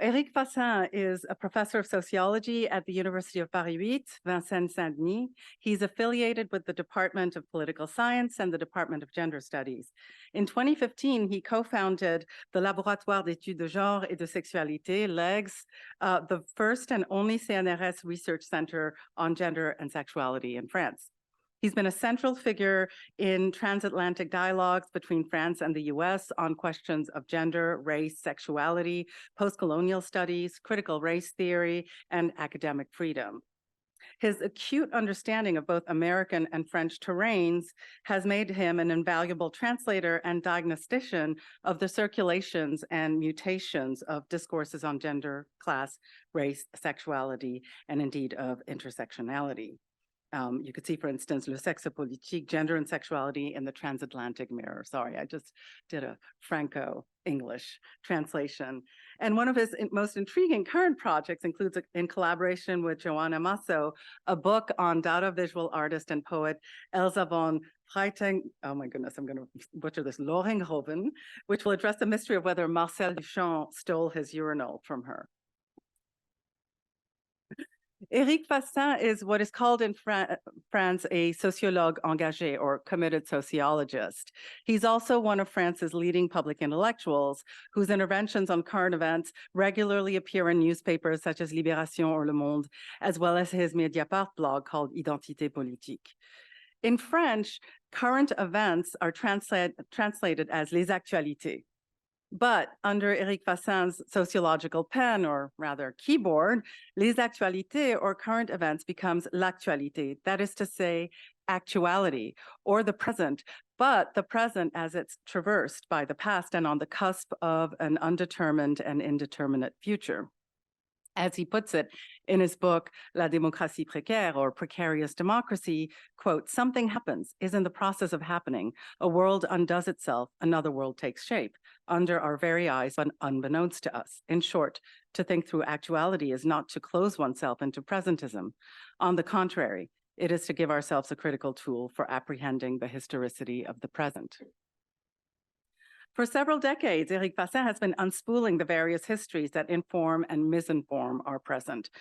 Eric Fassin is a professor of sociology at the University of Paris 8, Vincennes-Saint-Denis. He's affiliated with the Department of Political Science and the Department of Gender Studies. In 2015, he co-founded the Laboratoire d'études de genre et de sexualité, LEGS, the first and only CNRS research center on gender and sexuality in France. He's been a central figure in transatlantic dialogues between France and the US on questions of gender, race, sexuality, post-colonial studies, critical race theory, and academic freedom. His acute understanding of both American and French terrains has made him an invaluable translator and diagnostician of the circulations and mutations of discourses on gender, class, race, sexuality, and indeed of intersectionality. You could see, for instance, le sexe politique, gender and sexuality in the transatlantic mirror. Sorry, I just did a Franco-English translation. And one of his most intriguing current projects includes, in collaboration with Joanna Masso, a book on Dada visual artist and poet Elsa von Freitag, oh my goodness, I'm going to butcher this, Loringhoven, which will address the mystery of whether Marcel Duchamp stole his urinal from her. Eric Fassin is what is called in France a sociologue engagé, or committed sociologist. He's also one of France's leading public intellectuals whose interventions on current events regularly appear in newspapers such as Libération or Le Monde, as well as his Mediapart blog called Identité politique. In French, current events are translated as les actualités. But under Eric Fassin's sociological pen, or rather keyboard, les actualités, or current events, becomes l'actualité, that is to say, actuality, or the present, but the present as it's traversed by the past and on the cusp of an undetermined and indeterminate future. As he puts it in his book, La démocratie précaire, or Precarious Democracy, quote, something happens, is in the process of happening. A world undoes itself, another world takes shape, under our very eyes, but unbeknownst to us. In short, to think through actuality is not to close oneself into presentism. On the contrary, it is to give ourselves a critical tool for apprehending the historicity of the present. For several decades, Eric Fassin has been unspooling the various histories that inform and misinform our present.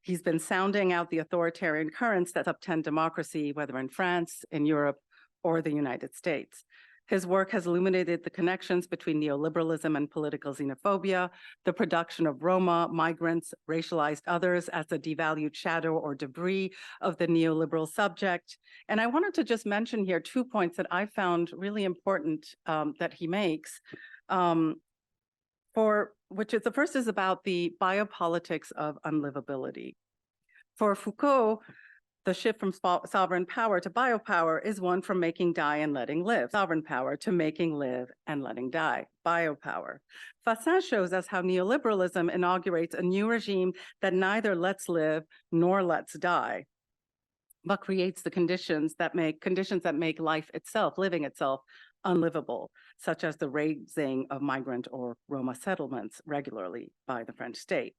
He's been sounding out the authoritarian currents that subtend democracy, whether in France, in Europe, or the United States. His work has illuminated the connections between neoliberalism and political xenophobia, the production of Roma, migrants, racialized others as a devalued shadow or debris of the neoliberal subject. And I wanted to just mention here 2 points that I found really important that he makes. The first is about the biopolitics of unlivability. For Foucault, the shift from sovereign power to biopower is one from making die and letting live, sovereign power to making live and letting die, biopower. Fassin shows us how neoliberalism inaugurates a new regime that neither lets live nor lets die, but creates the conditions that make life itself, living itself, unlivable, such as the raising of migrant or Roma settlements regularly by the French state.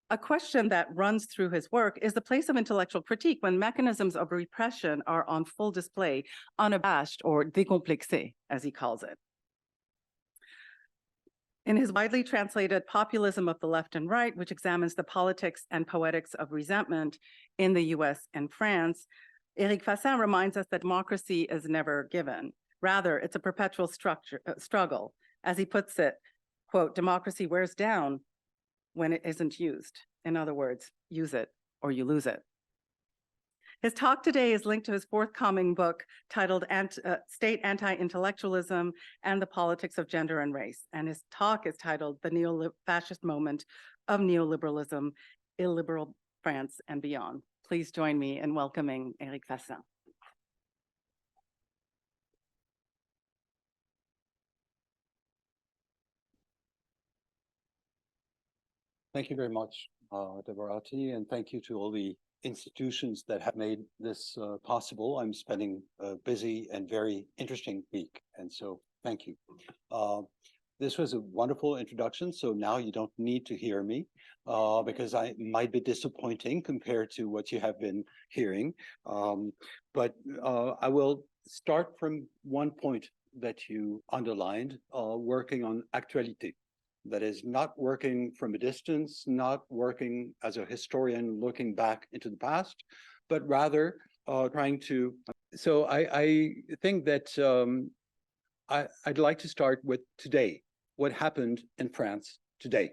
A question that runs through his work is the place of intellectual critique when mechanisms of repression are on full display, unabashed, or décomplexé, as he calls it. In his widely translated Populism of the Left and Right, which examines the politics and poetics of resentment in the US and France, Eric Fassin reminds us that democracy is never given. Rather, it's a perpetual struggle. As he puts it, quote, democracy wears down when it isn't used. In other words, use it or you lose it. His talk today is linked to his forthcoming book titled State Anti-Intellectualism and the Politics of Gender and Race. And his talk is titled The Neo-Fascist Moment of Neoliberalism, Illiberal France and Beyond. Please join me in welcoming Eric Fassin. Thank you very much, Deborati, and thank you to all the institutions that have made this possible. I'm spending a busy and very interesting week, and so thank you. This was a wonderful introduction, so now you don't need to hear me because I might be disappointing compared to what you have been hearing. But I will start from one point that you underlined, working on actuality. that is not working from a distance, not working as a historian looking back into the past, but rather trying to. So I think that I'd like to start with today, what happened in France today.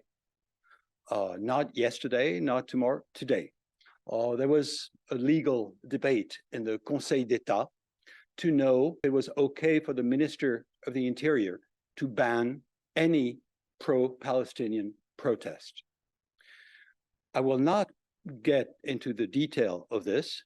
Not yesterday, not tomorrow, today. There was a legal debate in the Conseil d'État to know it was okay for the Minister of the Interior to ban any pro-Palestinian protest. I will not get into the detail of this.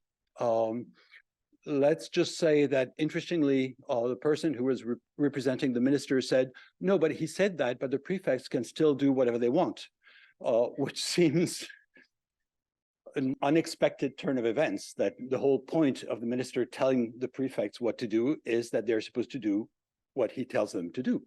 Let's just say that, interestingly, the person who was representing the minister said, no, but he said that, but the prefects can still do whatever they want, which seems an unexpected turn of events, that the whole point of the minister telling the prefects what to do is that they're supposed to do what he tells them to do.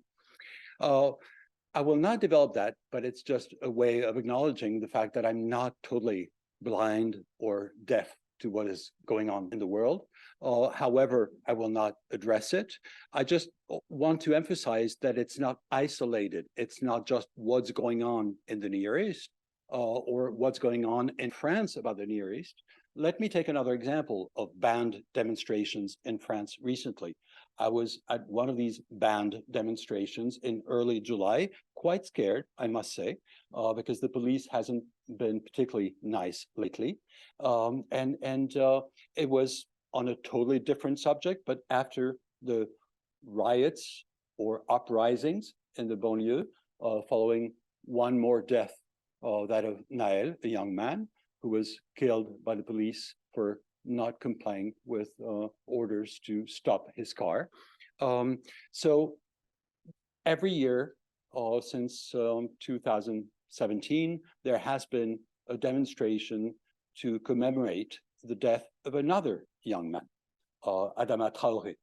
I will not develop that, but it's just a way of acknowledging the fact that I'm not totally blind or deaf to what is going on in the world. However, I will not address it. I just want to emphasize that it's not isolated. It's not just what's going on in the Near East or what's going on in France about the Near East. Let me take another example of banned demonstrations in France recently. I was at one of these banned demonstrations in early July, quite scared, I must say, because the police hasn't been particularly nice lately. It was on a totally different subject, but after the riots or uprisings in the banlieue, following one more death, that of Naël, a young man who was killed by the police for not complying with orders to stop his car. So every year since 2017, there has been a demonstration to commemorate the death of another young man, Adama Traoré.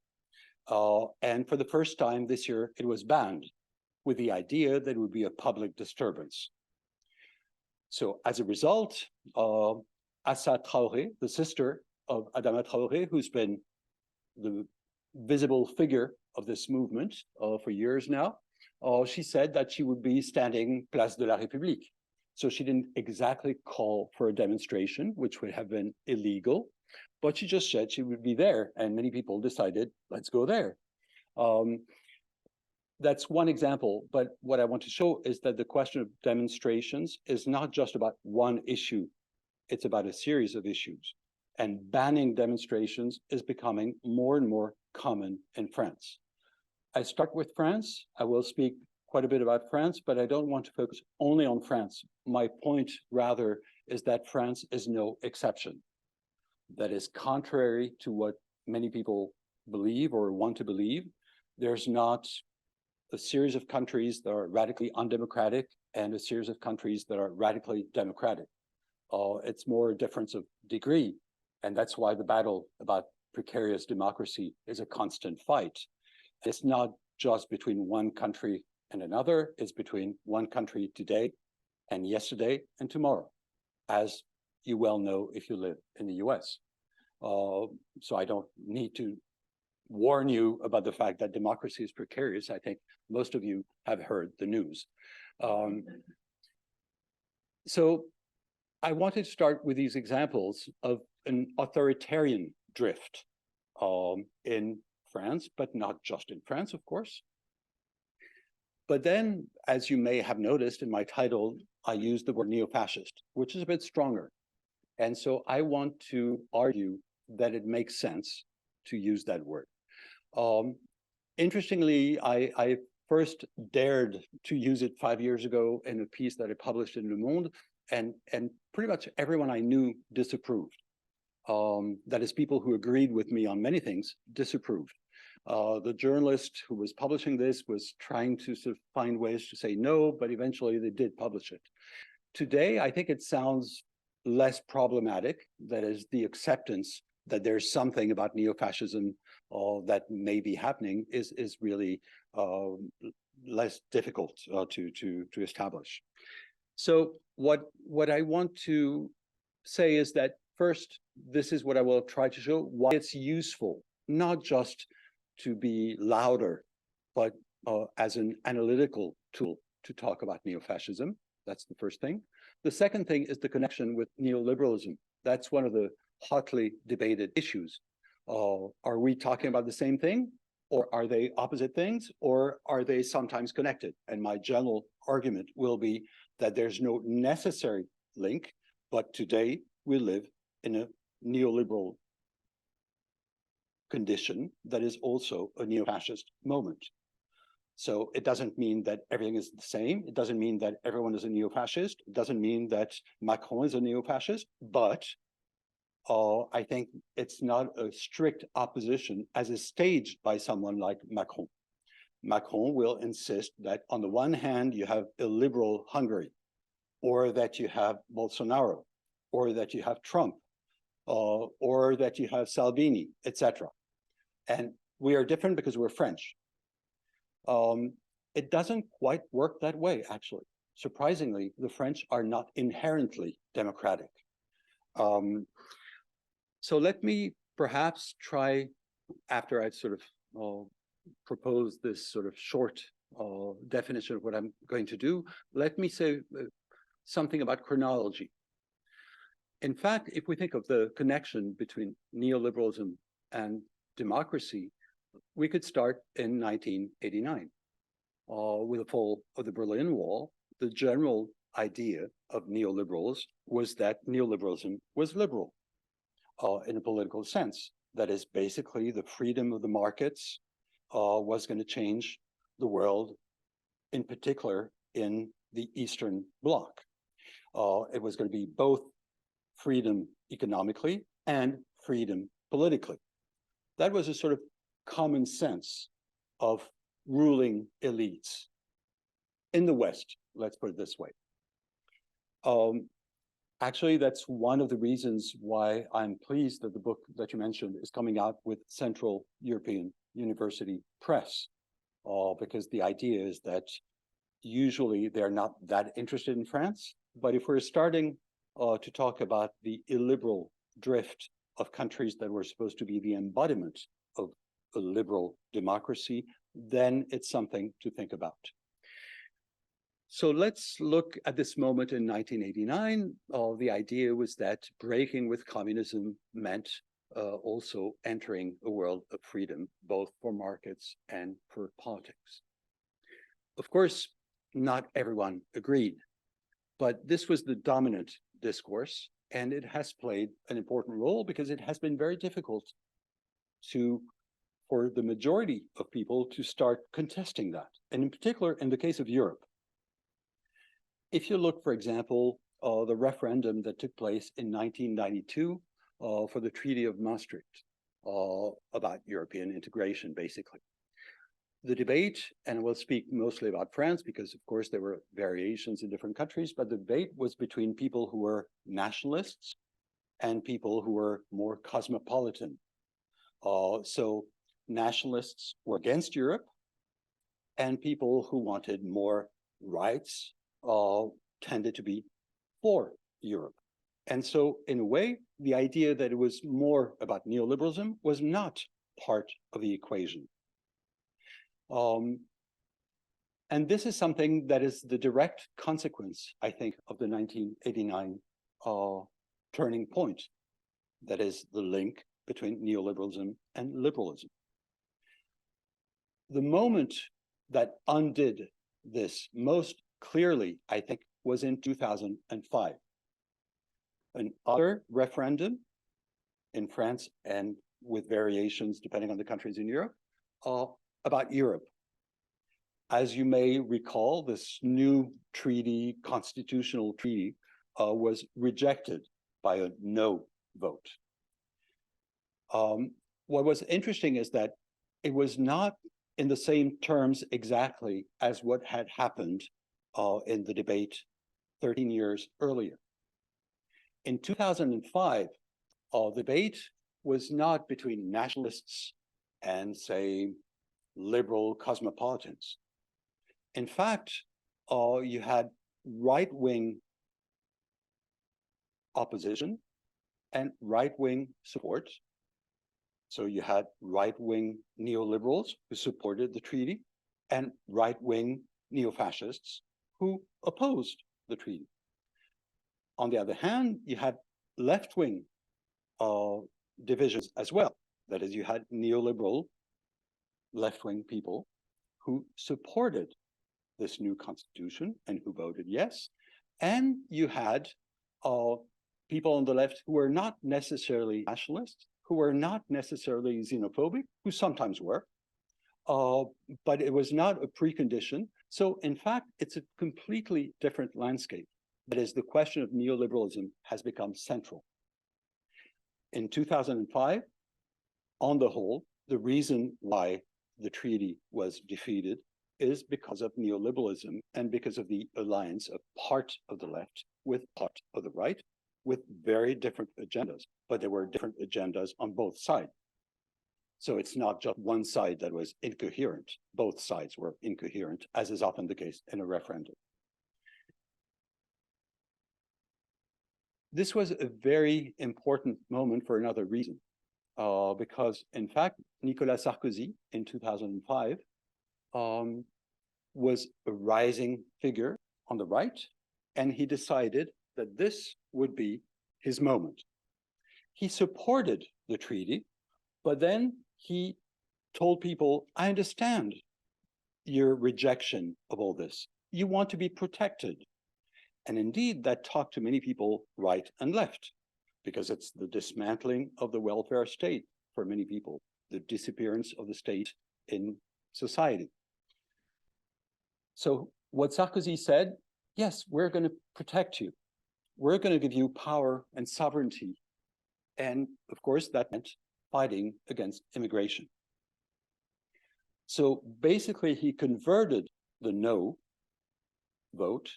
And for the first time this year, it was banned with the idea that it would be a public disturbance. So as a result, Assa Traoré, the sister of Adama Traoré, who's been the visible figure of this movement for years now, she said that she would be standing Place de la République. So she didn't exactly call for a demonstration, which would have been illegal, but she just said she would be there, and many people decided, let's go there. That's one example, but what I want to show is that the question of demonstrations is not just about one issue, it's about a series of issues. And banning demonstrations is becoming more and more common in France. I start with France. I will speak quite a bit about France, but I don't want to focus only on France. My point, rather, is that France is no exception. That is contrary to what many people believe or want to believe. There's not a series of countries that are radically undemocratic and a series of countries that are radically democratic. It's more a difference of degree. And that's why the battle about precarious democracy is a constant fight. It's not just between one country and another, it's between one country today and yesterday and tomorrow, as you well know if you live in the US. So I don't need to warn you about the fact that democracy is precarious. I think most of you have heard the news. So I wanted to start with these examples of an authoritarian drift in France, but not just in France, of course. But then, as you may have noticed in my title, I used the word neo-fascist, which is a bit stronger. And so I want to argue that it makes sense to use that word. Interestingly, I first dared to use it 5 years ago in a piece that I published in Le Monde, and pretty much everyone I knew disapproved. That is, people who agreed with me on many things disapproved. The journalist who was publishing this was trying to sort of find ways to say no, but eventually they did publish it. Today, I think it sounds less problematic. That is, the acceptance that there's something about neo-fascism that may be happening is really less difficult to establish. So what I want to say is that first, this is what I will try to show, why it's useful, not just to be louder, but as an analytical tool to talk about neo-fascism. That's the first thing. The second thing is the connection with neoliberalism. That's one of the hotly debated issues. Are we talking about the same thing, or are they opposite things, or are they sometimes connected? And my general argument will be that there's no necessary link, but today we live in a neoliberal condition that is also a neo-fascist moment. So it doesn't mean that everything is the same. It doesn't mean that everyone is a neo-fascist. It doesn't mean that Macron is a neo-fascist, but I think it's not a strict opposition as is staged by someone like Macron. Macron will insist that on the one hand, you have illiberal Hungary, or that you have Bolsonaro, or that you have Trump, or that you have Salvini, etc. And we are different because we're French. It doesn't quite work that way, actually. Surprisingly, the French are not inherently democratic. So let me perhaps try, after I've sort of proposed this sort of short definition of what I'm going to do, let me say something about chronology. In fact, if we think of the connection between neoliberalism and democracy, we could start in 1989 with the fall of the Berlin Wall. The general idea of neoliberals was that neoliberalism was liberal in a political sense. That is, basically the freedom of the markets was going to change the world, in particular in the Eastern Bloc. It was going to be both freedom economically and freedom politically. That was a sort of common sense of ruling elites in the West, let's put it this way. Actually, that's one of the reasons why I'm pleased that the book that you mentioned is coming out with Central European University Press, because the idea is that usually they're not that interested in France, but if we're starting to talk about the illiberal drift of countries that were supposed to be the embodiment of a liberal democracy, then it's something to think about. So let's look at this moment in 1989. The idea was that breaking with communism meant also entering a world of freedom, both for markets and for politics. Of course, not everyone agreed, but this was the dominant discourse, and it has played an important role because it has been very difficult for the majority of people to start contesting that, and in particular, in the case of Europe. If you look, for example, the referendum that took place in 1992 for the Treaty of Maastricht about European integration, basically. The debate, and we'll speak mostly about France because, of course, there were variations in different countries, but the debate was between people who were nationalists and people who were more cosmopolitan. So nationalists were against Europe, and people who wanted more rights tended to be for Europe. And so in a way, the idea that it was more about neoliberalism was not part of the equation. And this is something that is the direct consequence, I think, of the 1989 turning point. That is the link between neoliberalism and liberalism. The moment that undid this most clearly, I think, was in 2005. Another referendum in France, and with variations depending on the countries in Europe, about Europe. As you may recall, this new treaty, constitutional treaty, was rejected by a no vote. What was interesting is that it was not in the same terms exactly as what had happened in the debate 13 years earlier. In 2005, the debate was not between nationalists and, say, liberal cosmopolitans. In fact, you had right-wing opposition and right-wing support. So you had right-wing neoliberals who supported the treaty and right-wing neo-fascists who opposed the treaty. On the other hand, you had left-wing divisions as well. That is, you had neoliberal left-wing people who supported this new constitution and who voted yes. And you had people on the left who were not necessarily nationalists, who were not necessarily xenophobic, who sometimes were, but it was not a precondition. So in fact, it's a completely different landscape. That is, the question of neoliberalism has become central. In 2005, on the whole, the reason why the treaty was defeated is because of neoliberalism and because of the alliance of part of the left with part of the right, with very different agendas, but there were different agendas on both sides. So it's not just one side that was incoherent. Both sides were incoherent, as is often the case in a referendum. This was a very important moment for another reason, because in fact, Nicolas Sarkozy in 2005 was a rising figure on the right, and he decided that this would be his moment. He supported the treaty, but then he told people, I understand your rejection of all this. You want to be protected. And indeed, that talked to many people right and left, because it's the dismantling of the welfare state for many people, the disappearance of the state in society. So what Sarkozy said, yes, we're going to protect you. We're going to give you power and sovereignty. And of course, that meant fighting against immigration. So basically, he converted the no vote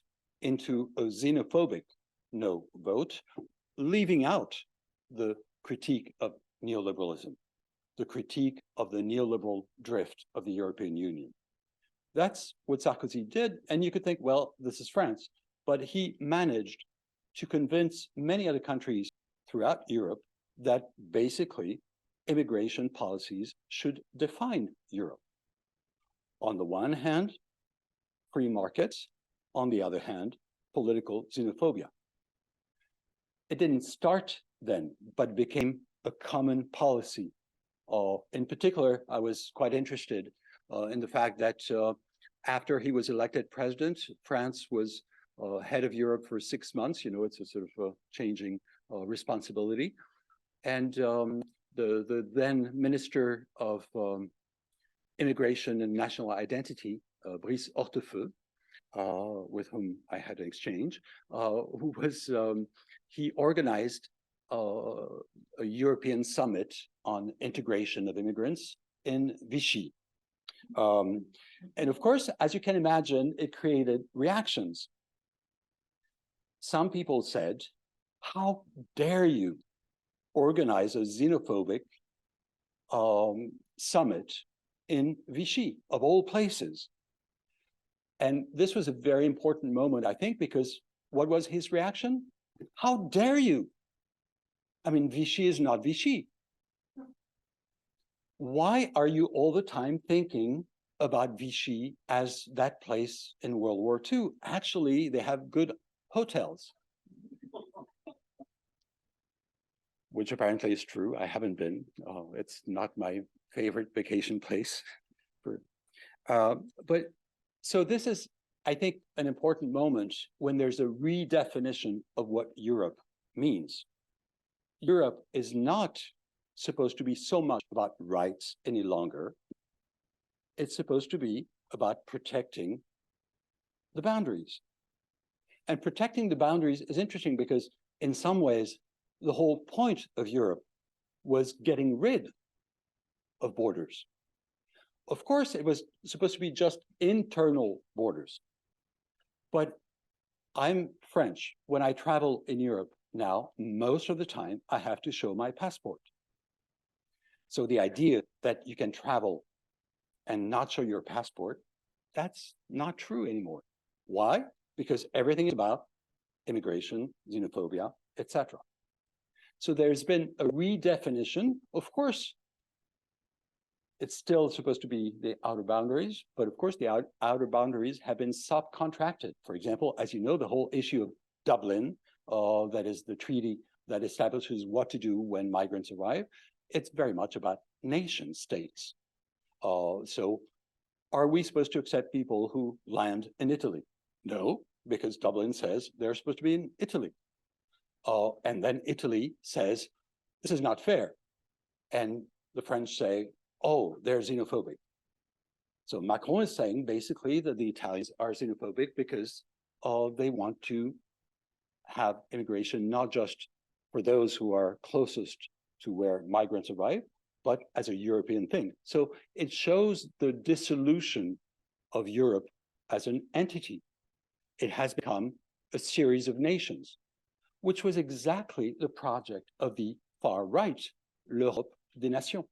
into a xenophobic no vote, leaving out the critique of neoliberalism, the critique of the neoliberal drift of the European Union. That's what Sarkozy did. And you could think, well, this is France. But he managed to convince many other countries throughout Europe that basically immigration policies should define Europe. On the one hand, free markets. On the other hand, political xenophobia. It didn't start then, but became a common policy. In particular, I was quite interested in the fact that after he was elected president, France was head of Europe for 6 months. You know, it's a sort of changing responsibility. And the then Minister of Immigration and National Identity, Brice Hortefeux, with whom I had an exchange, who was, he organized a European summit on integration of immigrants in Vichy. And of course, as you can imagine, it created reactions. Some people said, how dare you organize a xenophobic summit in Vichy, of all places? And this was a very important moment, I think, because what was his reaction? How dare you? I mean, Vichy is not Vichy. Why are you all the time thinking about Vichy as that place in World War II? Actually, they have good hotels. Which apparently is true. I haven't been. It's not my favorite vacation place. But so this is, I think, an important moment when there's a redefinition of what Europe means. Europe is not supposed to be so much about rights any longer. It's supposed to be about protecting the boundaries. And protecting the boundaries is interesting because in some ways, the whole point of Europe was getting rid of borders. Of course, it was supposed to be just internal borders. But I'm French. When I travel in Europe now, most of the time, I have to show my passport. So the idea that you can travel and not show your passport, that's not true anymore. Why? Because everything is about immigration, xenophobia, etc. So there's been a redefinition. Of course, it's still supposed to be the outer boundaries, but of course the outer boundaries have been subcontracted. For example, as you know, the whole issue of Dublin, that is the treaty that establishes what to do when migrants arrive, it's very much about nation states. So are we supposed to accept people who land in Italy? No, because Dublin says they're supposed to be in Italy. And then Italy says, this is not fair. And the French say, oh, they're xenophobic. So Macron is saying basically that the Italians are xenophobic because they want to have immigration not just for those who are closest to where migrants arrive, but as a European thing. So it shows the dissolution of Europe as an entity. It has become a series of nations, which was exactly the project of the far right, l'Europe des nations.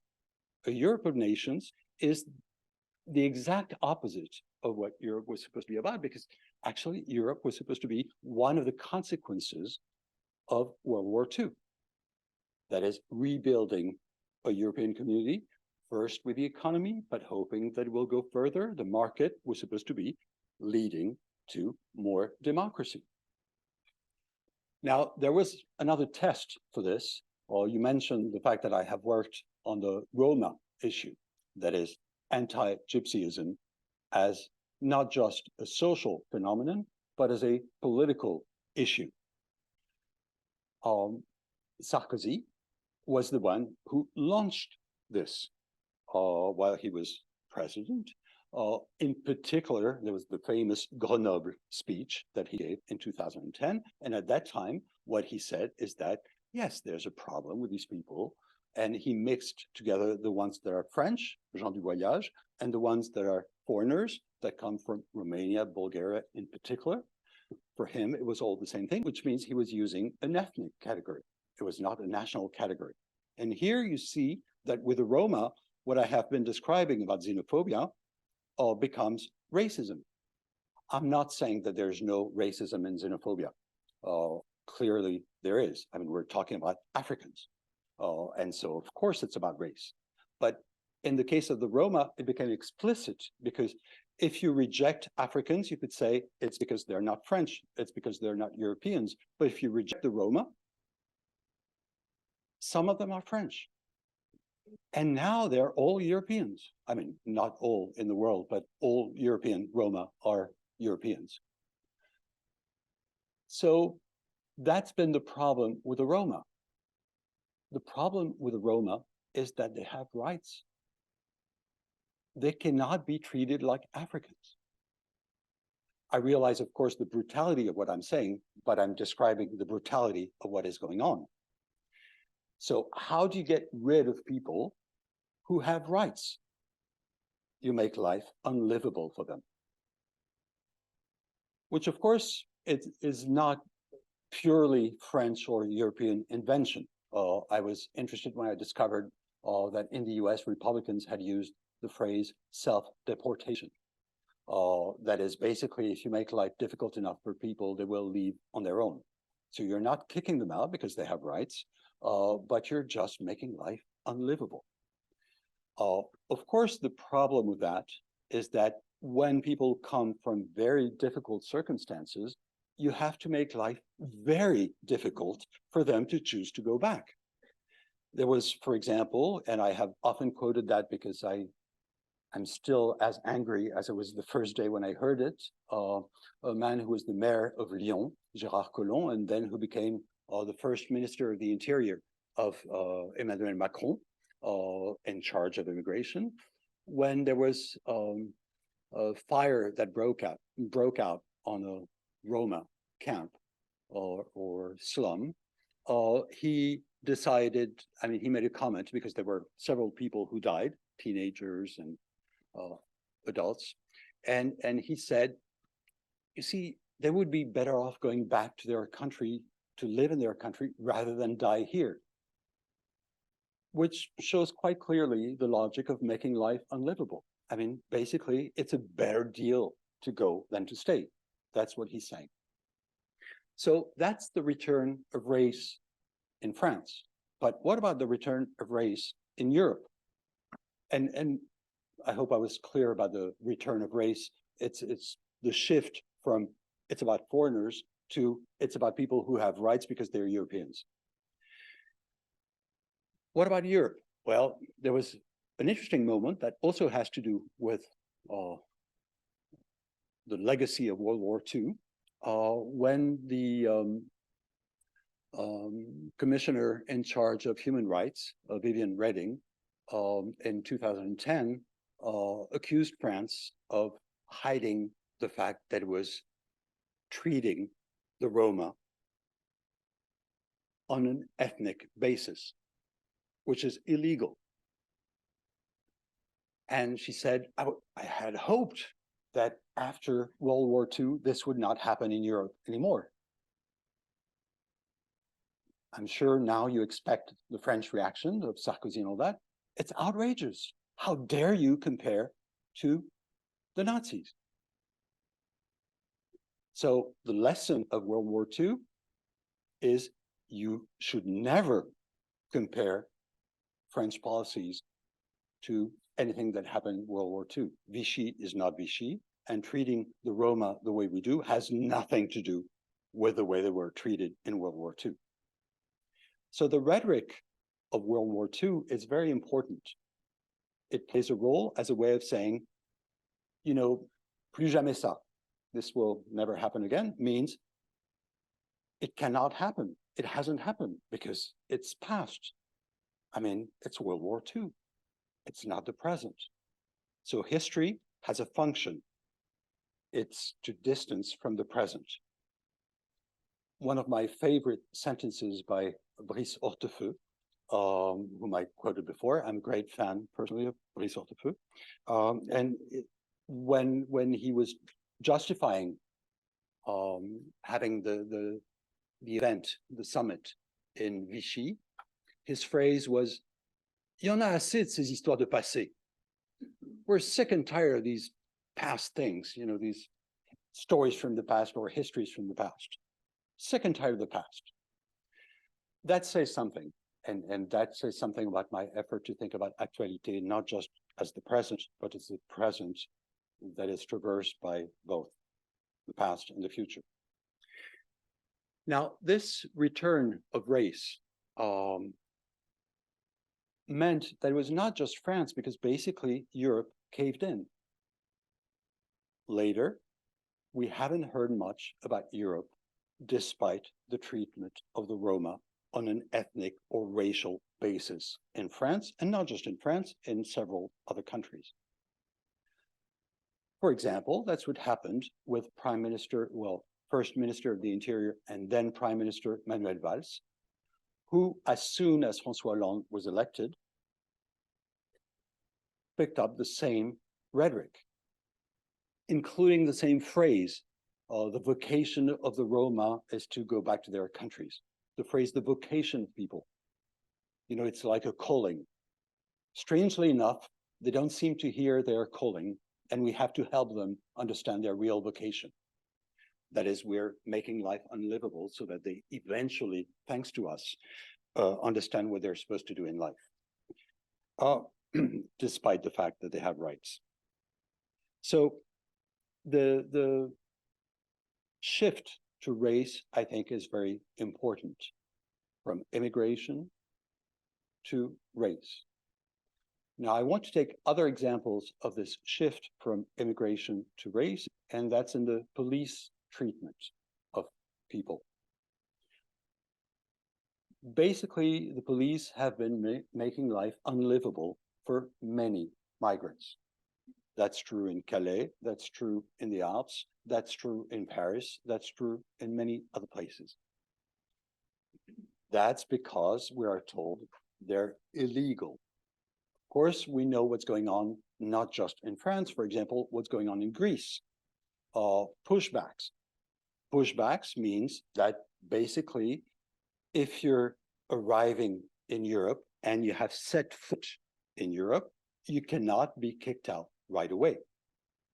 A Europe of nations is the exact opposite of what Europe was supposed to be about, because actually Europe was supposed to be one of the consequences of World War II. That is, rebuilding a European community, first with the economy, but hoping that it will go further. The market was supposed to be leading to more democracy. Now, there was another test for this. You mentioned the fact that I have worked on the Roma issue, that is anti-Gypsyism, as not just a social phenomenon, but as a political issue. Sarkozy was the one who launched this while he was president. In particular, there was the famous Grenoble speech that he gave in 2010. And at that time, what he said is that, yes, there's a problem with these people. And he mixed together the ones that are French, gens du voyage, and the ones that are foreigners that come from Romania, Bulgaria in particular. For him, it was all the same thing, which means he was using an ethnic category. It was not a national category. And here you see that with the Roma, what I have been describing about xenophobia becomes racism. I'm not saying that there's no racism in xenophobia. Clearly there is. I mean, we're talking about Africans. And so of course it's about race. But in the case of the Roma, it became explicit because if you reject Africans, you could say it's because they're not French, it's because they're not Europeans. But if you reject the Roma, some of them are French. And now they're all Europeans. I mean, not all in the world, but all European Roma are Europeans. So that's been the problem with the Roma. The problem with the Roma is that they have rights. They cannot be treated like Africans. I realize, of course, the brutality of what I'm saying, but I'm describing the brutality of what is going on. So how do you get rid of people who have rights? You make life unlivable for them. Which, of course, it is not purely French or European invention. I was interested when I discovered that in the US, Republicans had used the phrase self-deportation. That is basically, if you make life difficult enough for people, they will leave on their own. So you're not kicking them out because they have rights, but you're just making life unlivable. Of course, the problem with that is that when people come from very difficult circumstances, you have to make life very difficult for them to choose to go back. There was, for example, and I have often quoted that because I'm still as angry as it was the first day when I heard it, a man who was the mayor of Lyon, Gérard Collomb, and then who became the first minister of the interior of Emmanuel Macron, in charge of immigration, when there was a fire that broke out on a Roma camp or slum, he decided, I mean, he made a comment because there were several people who died, teenagers and adults. And he said, you see, they would be better off going back to their country to live in their country rather than die here. Which shows quite clearly the logic of making life unlivable. I mean, basically, it's a better deal to go than to stay. That's what he's saying. So that's the return of race in France. But what about the return of race in Europe? And I hope I was clear about the return of race. It's the shift from it's about foreigners to it's about people who have rights because they're Europeans. What about Europe? Well, there was an interesting moment that also has to do with the legacy of World War II, when the commissioner in charge of human rights, Viviane Reding, in 2010, accused France of hiding the fact that it was treating the Roma on an ethnic basis, which is illegal. And she said, I had hoped that after World War II, this would not happen in Europe anymore. I'm sure now you expect the French reaction of Sarkozy and all that. It's outrageous. How dare you compare to the Nazis? So the lesson of World War II is you should never compare French policies to anything that happened in World War II. Vichy is not Vichy, and treating the Roma the way we do has nothing to do with the way they were treated in World War II. So the rhetoric of World War II is very important. It plays a role as a way of saying, you know, plus jamais ça, this will never happen again, means it cannot happen. It hasn't happened because it's past. I mean, it's World War II. It's not the present. So history has a function. It's to distance from the present. One of my favorite sentences by Brice Hortefeux, whom I quoted before. I'm a great fan personally of Brice Hortefeux. And when he was justifying having the event, the summit in Vichy, his phrase was, "Il y en a assez de ces histoires de passé." We're sick and tired of these past things, you know, these stories from the past or histories from the past. Sick and tired of the past. That says something, and that says something about my effort to think about actuality, not just as the present, but as the present that is traversed by both the past and the future. Now, this return of race meant that it was not just France, because basically Europe caved in. Later, we haven't heard much about Europe despite the treatment of the Roma on an ethnic or racial basis in France, and not just in France, in several other countries. For example, that's what happened with Prime Minister, well, First Minister of the Interior and then Prime Minister Manuel Valls, who, as soon as François Hollande was elected, picked up the same rhetoric, including the same phrase, the vocation of the Roma is to go back to their countries. The phrase, the vocation of people. You know, it's like a calling. Strangely enough, they don't seem to hear their calling, and we have to help them understand their real vocation. That is, we're making life unlivable so that they eventually, thanks to us, understand what they're supposed to do in life, despite the fact that they have rights. So the shift to race, I think, is very important, from immigration to race. Now, I want to take other examples of this shift from immigration to race, and that's in the police treatment of people. Basically, the police have been making life unlivable for many migrants. That's true in Calais, that's true in the Alps, that's true in Paris, that's true in many other places. That's because we are told they're illegal. Of course, we know what's going on, not just in France, for example, what's going on in Greece. Pushbacks. Pushbacks means that basically, if you're arriving in Europe and you have set foot in Europe, you cannot be kicked out right away.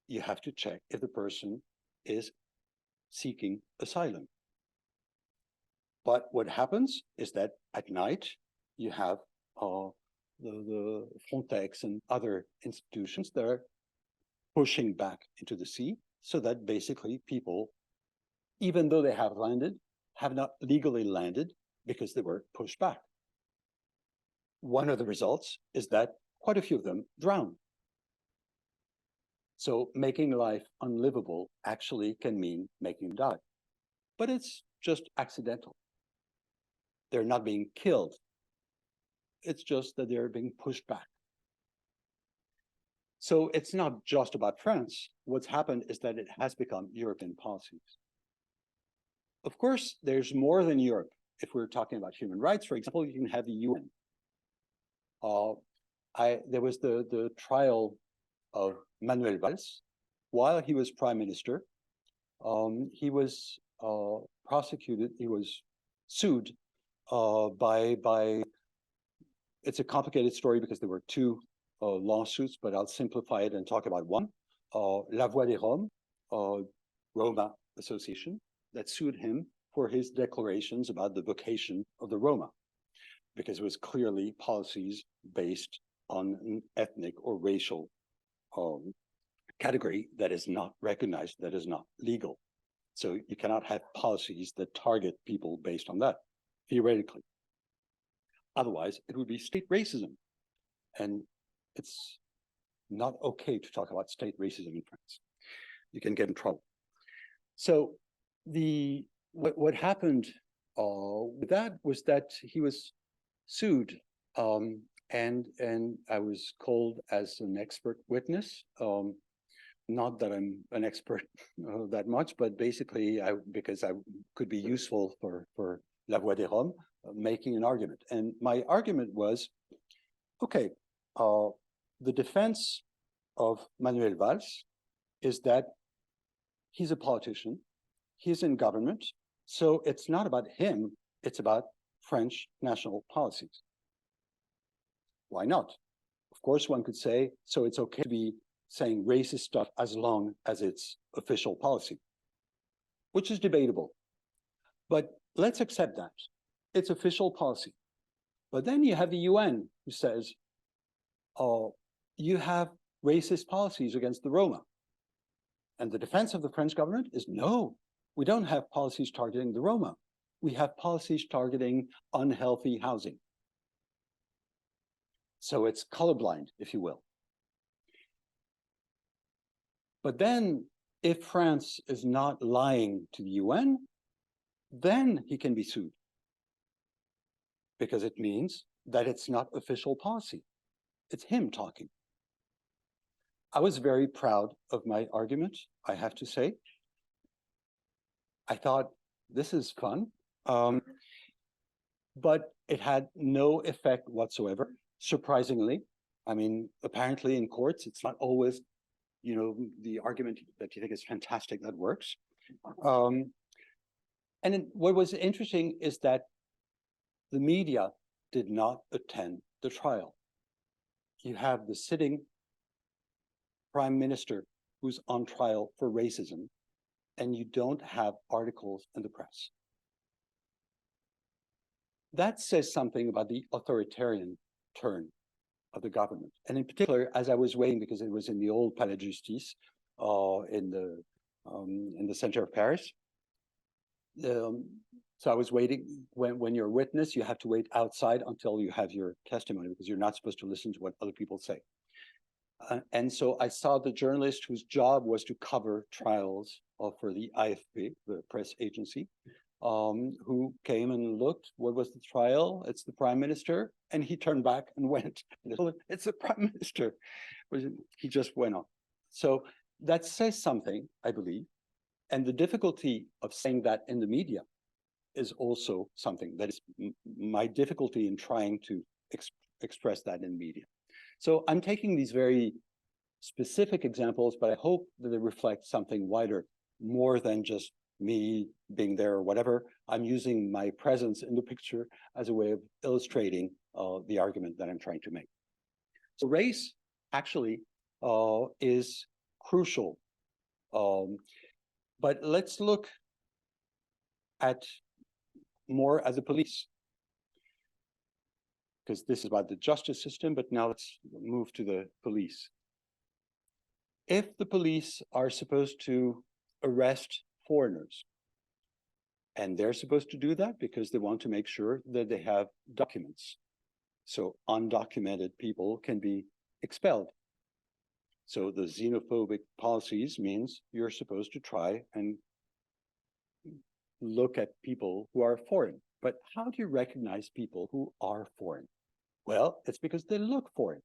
You have to check if the person is seeking asylum. But what happens is that at night, you have the Frontex and other institutions that are pushing back into the sea so that basically people, even though they have landed, have not legally landed because they were pushed back. One of the results is that quite a few of them drown. So making life unlivable actually can mean making them die. But it's just accidental. They're not being killed. It's just that they're being pushed back. So it's not just about France. What's happened is that it has become European policies. Of course, there's more than Europe. If we're talking about human rights, for example, you can have the UN. There was the trial of Manuel Valls. While he was prime minister, he was prosecuted, he was sued by, it's a complicated story because there were two lawsuits, but I'll simplify it and talk about one. La Voix des Roms, Roma Association, that sued him for his declarations about the vocation of the Roma, because it was clearly policies based on an ethnic or racial category that is not recognized, that is not legal. So you cannot have policies that target people based on that, theoretically. Otherwise, it would be state racism. And it's not okay to talk about state racism in France. You can get in trouble. So what happened with that was that he was sued, and I was called as an expert witness. Not that I'm an expert that much, but basically because I could be useful for La Voix des Roms, making an argument. And my argument was, okay, the defense of Manuel Valls is that he's a politician, he's in government, so it's not about him, it's about French national policies. Why not? Of course, one could say, so it's okay to be saying racist stuff as long as it's official policy, which is debatable. But let's accept that. It's official policy. But then you have the UN who says, oh, you have racist policies against the Roma. And the defense of the French government is, no, we don't have policies targeting the Roma. We have policies targeting unhealthy housing. So it's colorblind, if you will. But then if France is not lying to the UN, then he can be sued, because it means that it's not official policy. It's him talking. I was very proud of my argument, I have to say. I thought, this is fun, but it had no effect whatsoever, surprisingly. I mean, apparently in courts, it's not always, you know, the argument that you think is fantastic that works. And what was interesting is that the media did not attend the trial. You have the sitting prime minister who's on trial for racism, and you don't have articles in the press. That says something about the authoritarian turn of the government. And in particular, as I was waiting, because it was in the old Palais de Justice, in the center of Paris. So I was waiting. When you're a witness, you have to wait outside until you have your testimony, because you're not supposed to listen to what other people say. And so I saw the journalist whose job was to cover trials for the AFP, the press agency, who came and looked. What was the trial? It's the prime minister. And he turned back and went. It's the prime minister. He just went on. So that says something, I believe. And the difficulty of saying that in the media is also something that is my difficulty in trying to express that in media. So I'm taking these very specific examples, but I hope that they reflect something wider, more than just me being there or whatever. I'm using my presence in the picture as a way of illustrating the argument that I'm trying to make. So race actually is crucial. But let's look at more as a police. because this is about the justice system, but now let's move to the police. If the police are supposed to arrest foreigners, and they're supposed to do that because they want to make sure that they have documents, so undocumented people can be expelled. So the xenophobic policies means you're supposed to try and look at people who are foreign. But how do you recognize people who are foreign? Well, it's because they look foreign.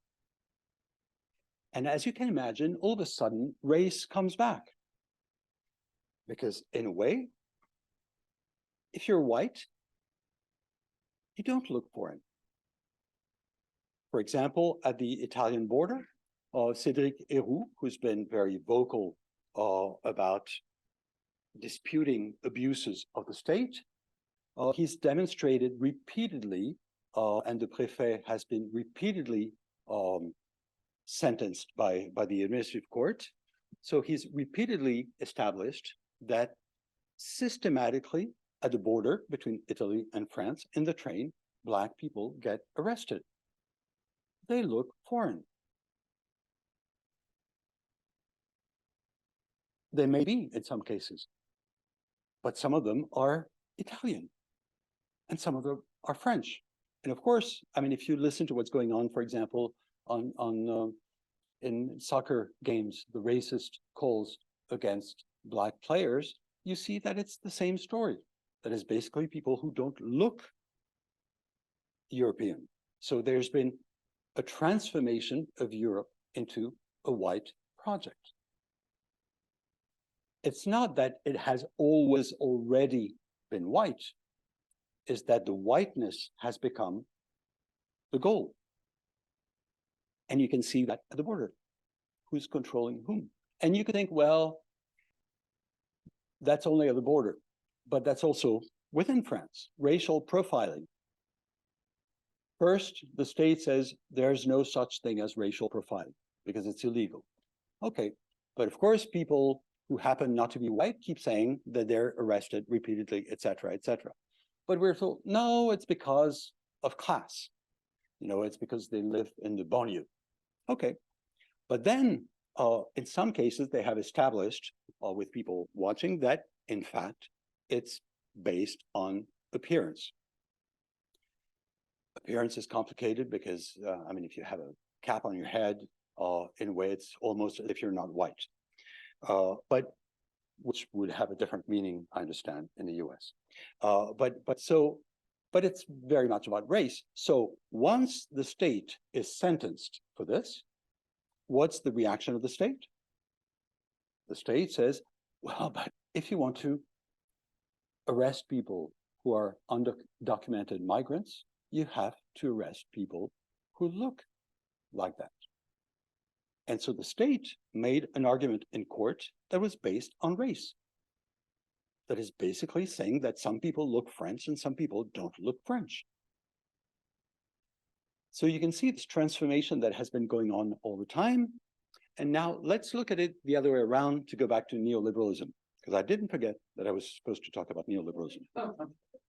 And as you can imagine, all of a sudden, race comes back. Because in a way, if you're white, you don't look foreign. For example, at the Italian border, Cédric Héroux, who's been very vocal about disputing abuses of the state, he's demonstrated repeatedly, and the préfet has been repeatedly sentenced by the administrative court. So he's repeatedly established that systematically at the border between Italy and France, in the train, Black people get arrested. They look foreign. They may be in some cases, but some of them are Italian and some of them are French. And of course, I mean, if you listen to what's going on, for example, in soccer games, the racist calls against Black players, you see that it's the same story. That is basically people who don't look European. So there's been a transformation of Europe into a white project. It's not that it has always already been white, it's that the whiteness has become the goal. And you can see that at the border. Who's controlling whom? And you could think, well, that's only at the border, but that's also within France, racial profiling. First, the state says there's no such thing as racial profiling because it's illegal. Okay, but of course, people who happen not to be white keep saying that they're arrested repeatedly, et cetera, et cetera. But we're told, no, it's because of class. You know, it's because they live in the banlieue. Okay, but then in some cases, they have established with people watching that, in fact, it's based on appearance. Appearance is complicated because, I mean, if you have a cap on your head, in a way, it's almost as if you're not white, but which would have a different meaning, I understand, in the US. But it's very much about race. So once the state is sentenced for this, what's the reaction of the state? The state says, well, but if you want to arrest people who are undocumented migrants, you have to arrest people who look like that. And so the state made an argument in court that was based on race. That is basically saying that some people look French and some people don't look French. So you can see this transformation that has been going on all the time. And now let's look at it the other way around to go back to neoliberalism, because I didn't forget that I was supposed to talk about neoliberalism.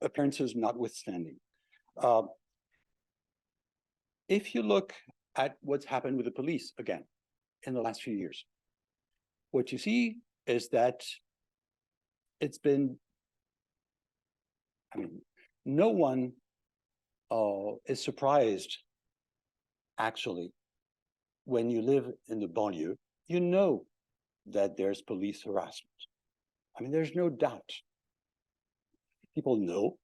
Appearances notwithstanding. If you look at what's happened with the police again in the last few years, what you see is that it's been, I mean, no one is surprised, actually, when you live in the banlieue, you know that there's police harassment. I mean, there's no doubt. People know.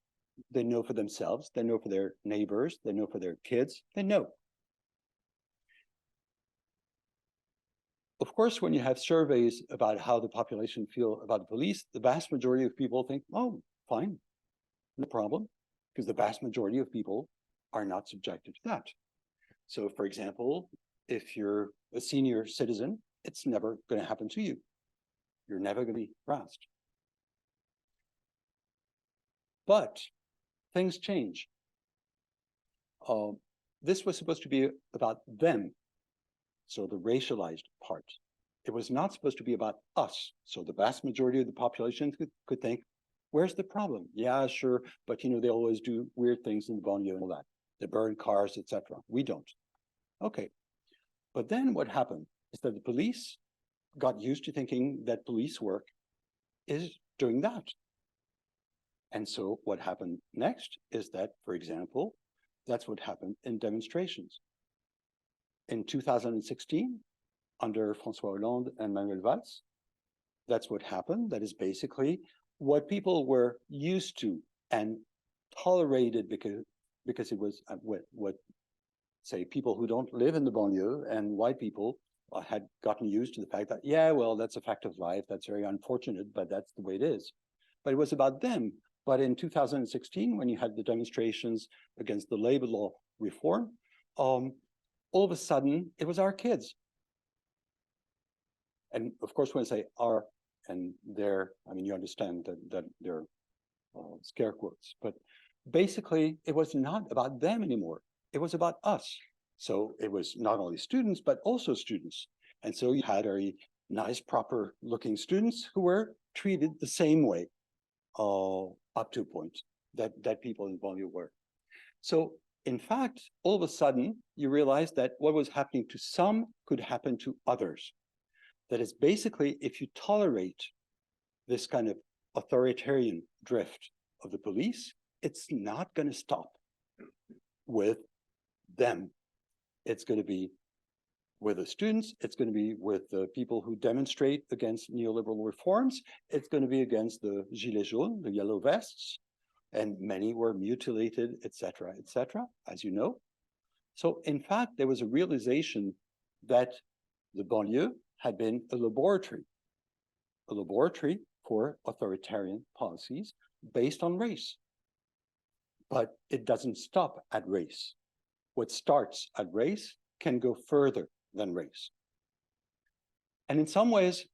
They know for themselves. They know for their neighbors. They know for their kids. They know. Of course, when you have surveys about how the population feel about the police, the vast majority of people think, oh, fine, no problem, because the vast majority of people are not subjected to that. So, for example, if you're a senior citizen, it's never going to happen to you. You're never going to be harassed. But things change. This was supposed to be about them, so the racialized part. It was not supposed to be about us. So the vast majority of the population could think, where's the problem? Yeah, sure, but you know, they always do weird things in the banlieue and all that. They burn cars, etc. We don't. Okay. But then what happened is that the police got used to thinking that police work is doing that. And so what happened next is that, for example, that's what happened in demonstrations. In 2016, under François Hollande and Manuel Valls, that's what happened. That is basically what people were used to and tolerated because it was what say people who don't live in the banlieue and white people had gotten used to the fact that, yeah, well, that's a fact of life. That's very unfortunate, but that's the way it is. But it was about them. But in 2016, when you had the demonstrations against the labor law reform, all of a sudden, it was our kids. And of course, when I say our and their, I mean, you understand that they're scare quotes. But basically, it was not about them anymore. It was about us. So it was not only students, but also students. And so you had very nice, proper looking students who were treated the same way up to a point that people in banlieue were. So in fact, all of a sudden, you realize that what was happening to some could happen to others. That is basically, if you tolerate this kind of authoritarian drift of the police, it's not going to stop with them. It's going to be with the students. It's going to be with the people who demonstrate against neoliberal reforms. It's going to be against the gilets jaunes, the yellow vests, and many were mutilated, etc., as you know. So in fact, there was a realization that the banlieue had been a laboratory for authoritarian policies based on race. But it doesn't stop at race. What starts at race can go further than race. And in some ways,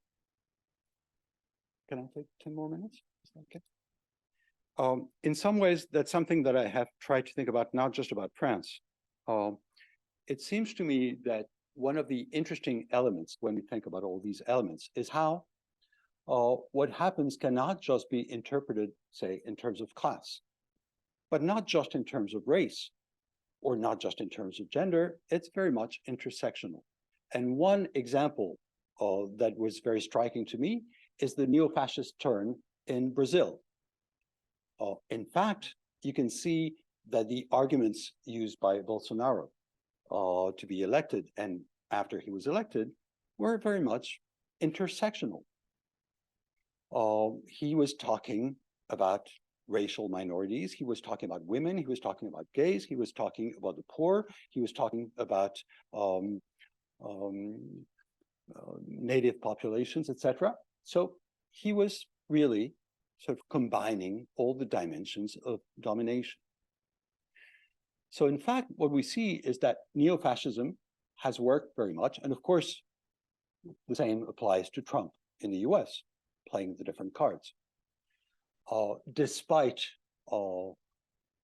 can I take 10 more minutes? Is that okay? In some ways, that's something that I have tried to think about, not just about France. It seems to me that one of the interesting elements when we think about all these elements is how what happens cannot just be interpreted, say, in terms of class, but not just in terms of race, or not just in terms of gender. It's very much intersectional. And one example that was very striking to me is the neo-fascist turn in Brazil. In fact, you can see that the arguments used by Bolsonaro to be elected and after he was elected were very much intersectional. He was talking about racial minorities. He was talking about women. He was talking about gays. He was talking about the poor. He was talking about native populations, etc. So he was really sort of combining all the dimensions of domination. So in fact, what we see is that neo-fascism has worked very much. And of course, the same applies to Trump in the US, playing the different cards. Despite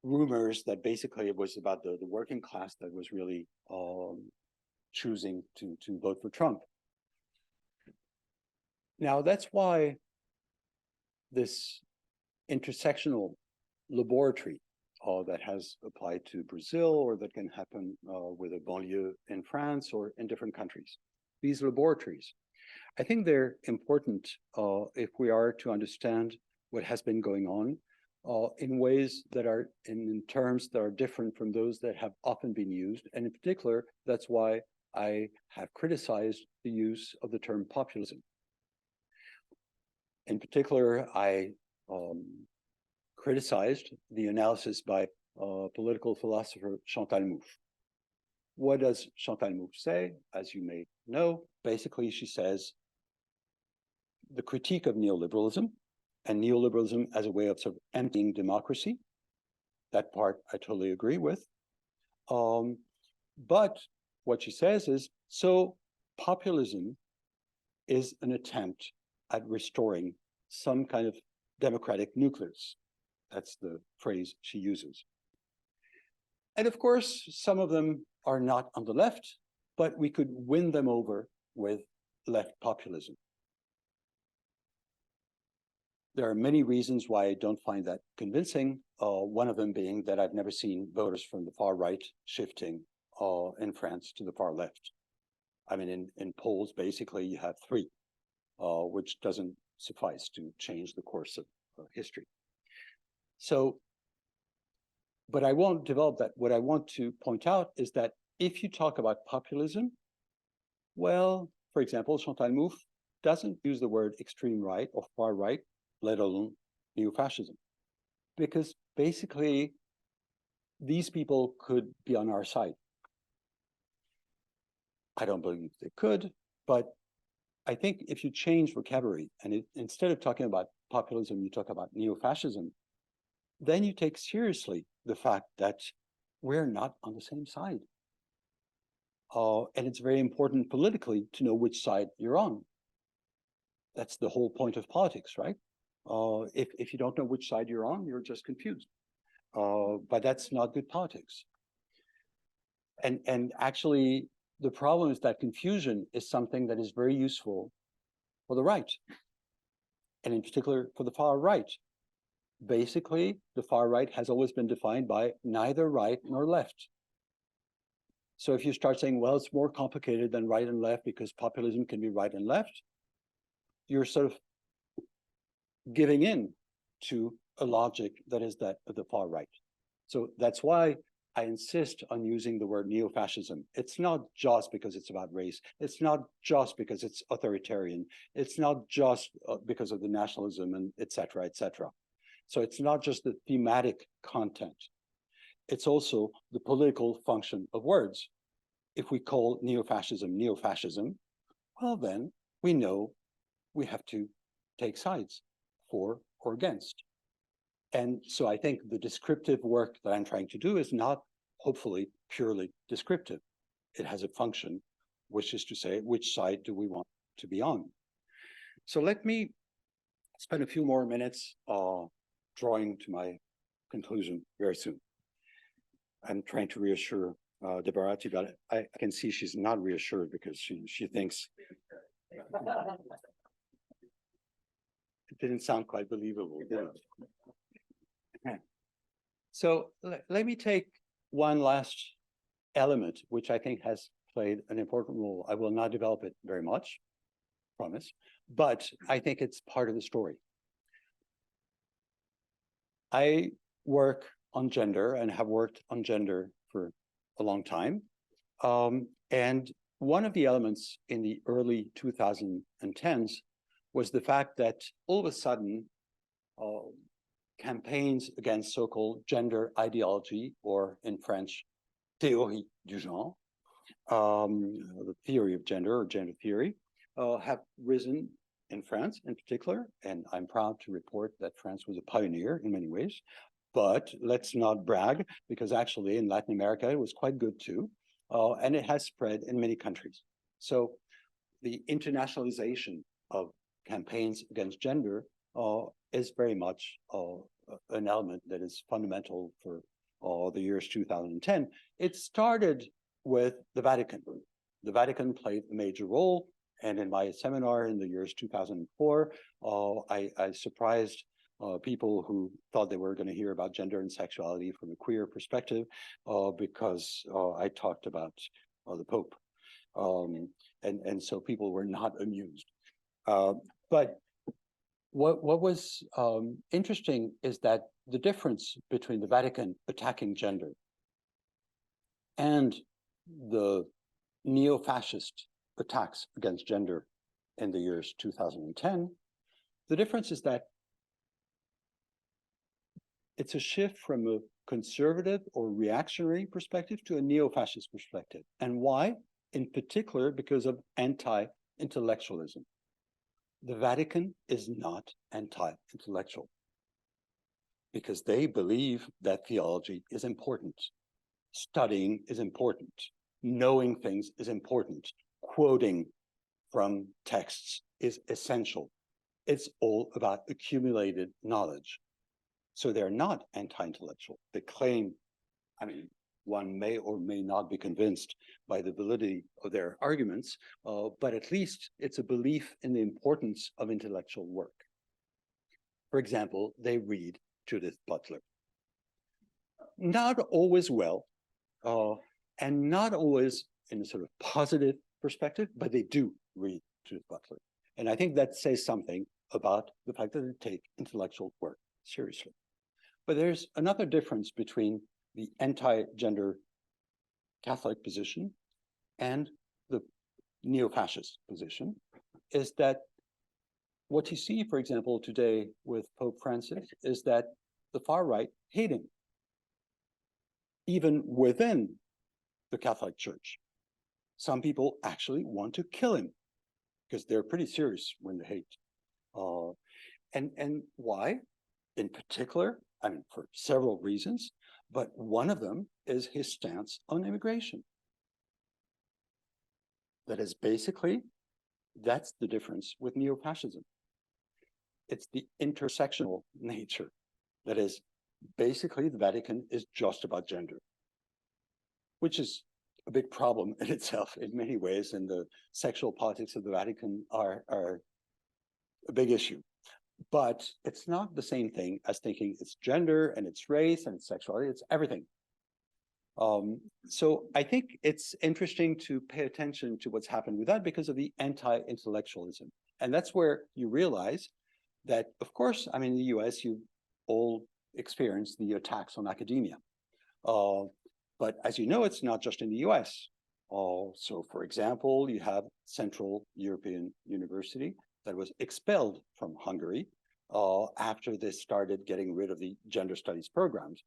rumors that basically it was about the working class that was really choosing to vote for Trump. Now, that's why this intersectional laboratory that has applied to Brazil or that can happen with a banlieue in France or in different countries. These laboratories, I think they're important if we are to understand what has been going on in ways that are, in terms that are different from those that have often been used. And in particular, that's why I have criticized the use of the term populism. In particular, I criticized the analysis by political philosopher Chantal Mouffe. What does Chantal Mouffe say? As you may know, basically she says the critique of neoliberalism and neoliberalism as a way of sort of emptying democracy. That part I totally agree with. But what she says is, so populism is an attempt at restoring some kind of democratic nucleus. That's the phrase she uses. And of course, some of them are not on the left, but we could win them over with left populism. There are many reasons why I don't find that convincing. One of them being that I've never seen voters from the far right shifting in France to the far left. I mean, in polls, basically, you have three, which doesn't suffice to change the course of history. So, but I won't develop that. What I want to point out is that if you talk about populism, well, for example, Chantal Mouffe doesn't use the word extreme right or far right, let alone neo-fascism, because basically these people could be on our side. I don't believe they could, but I think if you change vocabulary and instead of talking about populism, you talk about neo-fascism, then you take seriously the fact that we're not on the same side. And it's very important politically to know which side you're on. That's the whole point of politics, right? If you don't know which side you're on, you're just confused. But that's not good politics. And actually, the problem is that confusion is something that is very useful for the right, and in particular for the far right. Basically, the far right has always been defined by neither right nor left. So if you start saying, well, it's more complicated than right and left because populism can be right and left, you're sort of giving in to a logic that is that of the far right. So that's why I insist on using the word neo-fascism. It's not just because it's about race. It's not just because it's authoritarian. It's not just because of the nationalism and et cetera, et cetera. So it's not just the thematic content. It's also the political function of words. If we call neo-fascism neo-fascism, well, then we know we have to take sides for or against. And so I think the descriptive work that I'm trying to do is not, hopefully, purely descriptive. It has a function, which is to say, which side do we want to be on? So let me spend a few more minutes drawing to my conclusion very soon. I'm trying to reassure Debarati, but I can see she's not reassured because she thinks it didn't sound quite believable, did it? So let me take one last element, which I think has played an important role. I will not develop it very much, promise, but I think it's part of the story. I work on gender and have worked on gender for a long time. And one of the elements in the early 2010s was the fact that all of a sudden, campaigns against so-called gender ideology, or in French, théorie du genre, the theory of gender or gender theory, have risen in France in particular. And I'm proud to report that France was a pioneer in many ways. But let's not brag, because actually in Latin America, it was quite good too. And it has spread in many countries. So the internationalization of campaigns against gender is very much an element that is fundamental for the years 2010. It started with the Vatican. The Vatican played a major role. And in my seminar in the years 2004, I surprised people who thought they were going to hear about gender and sexuality from a queer perspective because I talked about the Pope. And so people were not amused. But what was interesting is that the difference between the Vatican attacking gender and the neo-fascist attacks against gender in the years 2010, the difference is that it's a shift from a conservative or reactionary perspective to a neo-fascist perspective. And why? In particular, because of anti-intellectualism. The Vatican is not anti-intellectual because they believe that theology is important. Studying is important. Knowing things is important. Quoting from texts is essential. It's all about accumulated knowledge. So they're not anti-intellectual. They claim, I mean, one may or may not be convinced by the validity of their arguments, but at least it's a belief in the importance of intellectual work. For example, they read Judith Butler. Not always well, and not always in a sort of positive perspective, but they do read Judith Butler. And I think that says something about the fact that they take intellectual work seriously. But there's another difference between the anti-gender Catholic position and the neo-fascist position, is that what you see, for example, today with Pope Francis is that the far right hate him, even within the Catholic Church. Some people actually want to kill him because they're pretty serious when they hate. And why? In particular, I mean, for several reasons, but one of them is his stance on immigration. That is basically, that's the difference with neo-fascism. It's the intersectional nature. That is, basically, the Vatican is just about gender, which is a big problem in itself in many ways, and the sexual politics of the Vatican are a big issue. But it's not the same thing as thinking it's gender and it's race and it's sexuality, it's everything. So I think it's interesting to pay attention to what's happened with that because of the anti-intellectualism. And that's where you realize that, of course, I mean, in the US, you all experienced the attacks on academia. But as you know, it's not just in the US. So for example, you have Central European University that was expelled from Hungary after they started getting rid of the gender studies programs.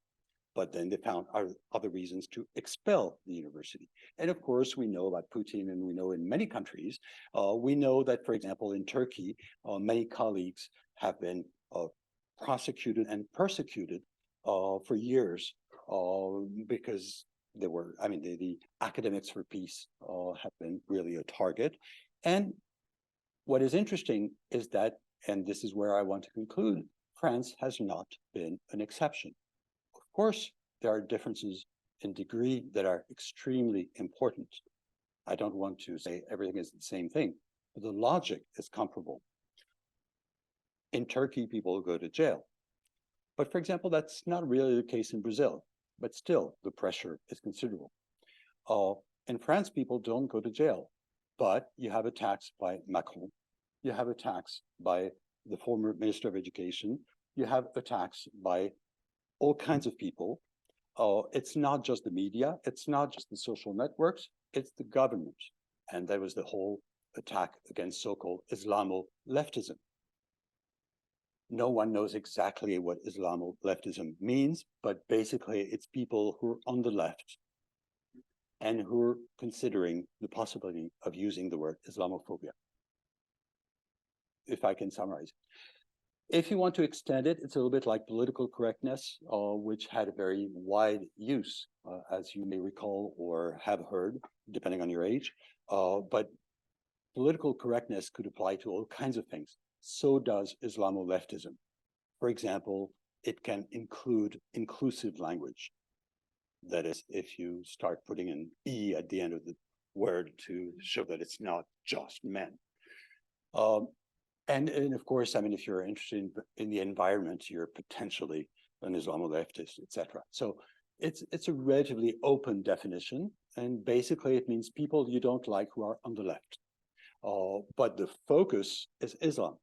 But then they found other reasons to expel the university. And of course, we know about Putin, and we know in many countries, we know that, for example, in Turkey, many colleagues have been prosecuted and persecuted for years because they were, I mean, the academics for peace have been really a target. And what is interesting is that, and this is where I want to conclude, France has not been an exception. Of course, there are differences in degree that are extremely important. I don't want to say everything is the same thing, but the logic is comparable. In Turkey, people go to jail. But for example, that's not really the case in Brazil, but still the pressure is considerable. In France, people don't go to jail, but you have attacks by Macron. You have attacks by the former Minister of Education. You have attacks by all kinds of people. It's not just the media. It's not just the social networks. It's the government. And that was the whole attack against so-called Islamo-leftism. No one knows exactly what Islamo-leftism means, but basically it's people who are on the left and who are considering the possibility of using the word Islamophobia, if I can summarize. If you want to extend it, it's a little bit like political correctness, which had a very wide use, as you may recall or have heard, depending on your age. But political correctness could apply to all kinds of things. So does Islamo-leftism. For example, it can include inclusive language. That is, if you start putting an E at the end of the word to show that it's not just men. And of course, I mean, if you're interested in the environment, you're potentially an Islamo-leftist, etc. So it's a relatively open definition. And basically, it means people you don't like who are on the left. But the focus is Islam,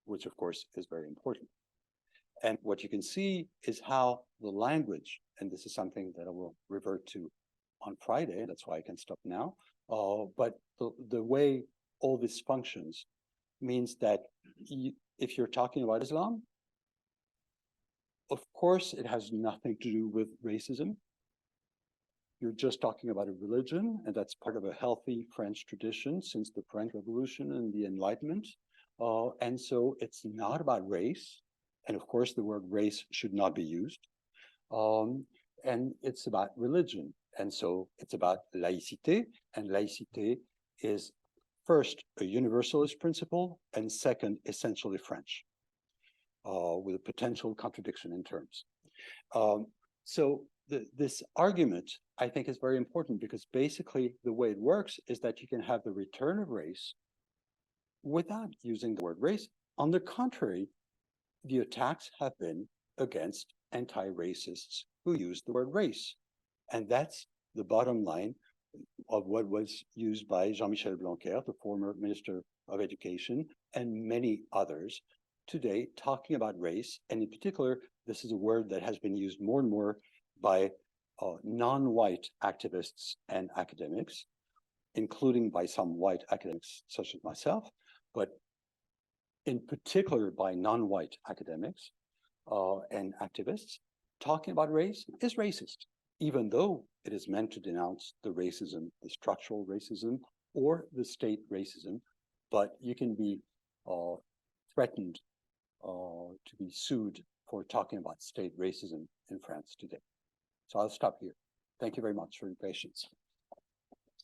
which of course is very important. And what you can see is how the language, and this is something that I will revert to on Friday, that's why I can stop now, but the way all this functions means that if you're talking about Islam, of course, it has nothing to do with racism. You're just talking about a religion, and that's part of a healthy French tradition since the French Revolution and the Enlightenment. And so it's not about race. And of course, the word race should not be used. And it's about religion. And so it's about laïcité. And laïcité is first a universalist principle, and second, essentially French, with a potential contradiction in terms. So this argument, I think, is very important because basically the way it works is that you can have the return of race without using the word race. On the contrary, the attacks have been against anti-racists who use the word race. And that's the bottom line of what was used by Jean-Michel Blanquer, the former Minister of Education, and many others today talking about race. And in particular, this is a word that has been used more and more by non-white activists and academics, including by some white academics such as myself, but in particular by non-white academics and activists. Talking about race is racist, even though it is meant to denounce the racism, the structural racism, or the state racism, but you can be threatened to be sued for talking about state racism in France today. So I'll stop here. Thank you very much for your patience.